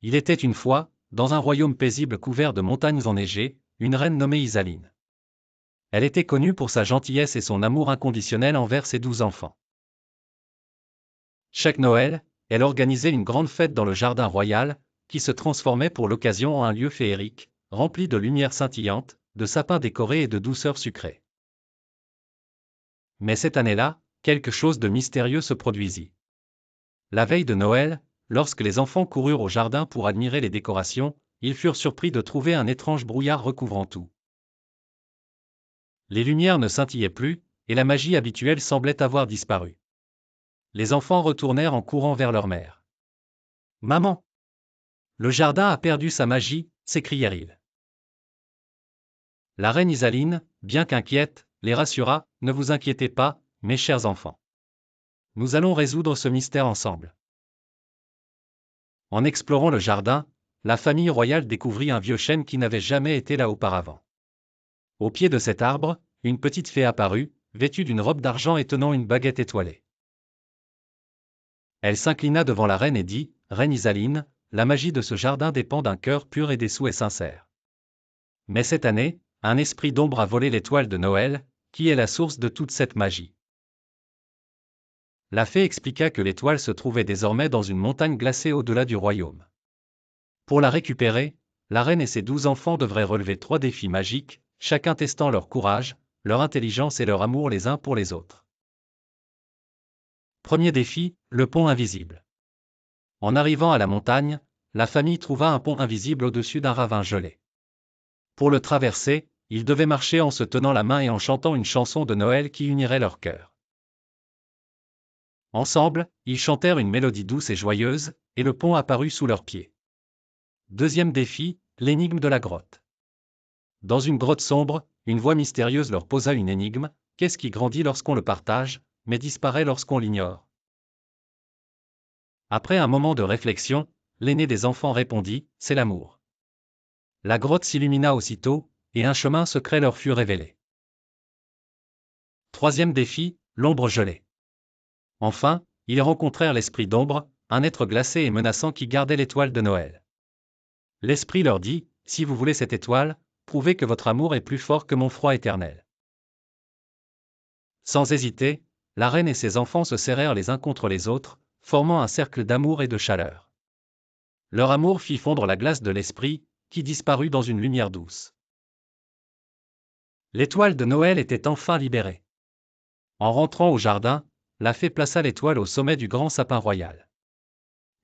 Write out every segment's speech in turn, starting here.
Il était une fois, dans un royaume paisible couvert de montagnes enneigées, une reine nommée Isaline. Elle était connue pour sa gentillesse et son amour inconditionnel envers ses 12 enfants. Chaque Noël, elle organisait une grande fête dans le jardin royal, qui se transformait pour l'occasion en un lieu féerique, rempli de lumière scintillante, de sapins décorés et de douceur sucrée. Mais cette année-là, quelque chose de mystérieux se produisit. La veille de Noël, lorsque les enfants coururent au jardin pour admirer les décorations, ils furent surpris de trouver un étrange brouillard recouvrant tout. Les lumières ne scintillaient plus, et la magie habituelle semblait avoir disparu. Les enfants retournèrent en courant vers leur mère. « Maman! Le jardin a perdu sa magie !» s'écrièrent-ils. La reine Isaline, bien qu'inquiète, les rassura, « Ne vous inquiétez pas, mes chers enfants. Nous allons résoudre ce mystère ensemble. » En explorant le jardin, la famille royale découvrit un vieux chêne qui n'avait jamais été là auparavant. Au pied de cet arbre, une petite fée apparut, vêtue d'une robe d'argent et tenant une baguette étoilée. Elle s'inclina devant la reine et dit, « Reine Isaline, la magie de ce jardin dépend d'un cœur pur et des souhaits sincères. Mais cette année, un esprit d'ombre a volé l'étoile de Noël, qui est la source de toute cette magie. » La fée expliqua que l'étoile se trouvait désormais dans une montagne glacée au-delà du royaume. Pour la récupérer, la reine et ses 12 enfants devraient relever 3 défis magiques, chacun testant leur courage, leur intelligence et leur amour les uns pour les autres. Premier défi, le pont invisible. En arrivant à la montagne, la famille trouva un pont invisible au-dessus d'un ravin gelé. Pour le traverser, ils devaient marcher en se tenant la main et en chantant une chanson de Noël qui unirait leurs cœurs. Ensemble, ils chantèrent une mélodie douce et joyeuse, et le pont apparut sous leurs pieds. Deuxième défi, l'énigme de la grotte. Dans une grotte sombre, une voix mystérieuse leur posa une énigme, qu'est-ce qui grandit lorsqu'on le partage, mais disparaît lorsqu'on l'ignore? Après un moment de réflexion, l'aîné des enfants répondit, c'est l'amour. La grotte s'illumina aussitôt, et un chemin secret leur fut révélé. Troisième défi, l'ombre gelée. Enfin, ils rencontrèrent l'esprit d'ombre, un être glacé et menaçant qui gardait l'étoile de Noël. L'esprit leur dit, si vous voulez cette étoile, prouvez que votre amour est plus fort que mon froid éternel. Sans hésiter, la reine et ses enfants se serrèrent les uns contre les autres, formant un cercle d'amour et de chaleur. Leur amour fit fondre la glace de l'esprit, qui disparut dans une lumière douce. L'étoile de Noël était enfin libérée. En rentrant au jardin, la fée plaça l'étoile au sommet du grand sapin royal.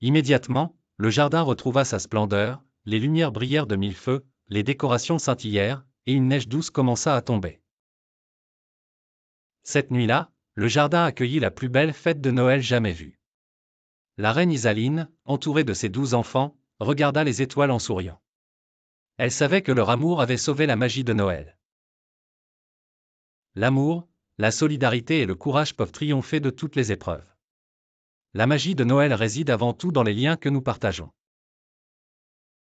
Immédiatement, le jardin retrouva sa splendeur, les lumières brillèrent de mille feux, les décorations scintillèrent, et une neige douce commença à tomber. Cette nuit-là, le jardin accueillit la plus belle fête de Noël jamais vue. La reine Isaline, entourée de ses 12 enfants, regarda les étoiles en souriant. Elle savait que leur amour avait sauvé la magie de Noël. L'amour, la solidarité et le courage peuvent triompher de toutes les épreuves. La magie de Noël réside avant tout dans les liens que nous partageons.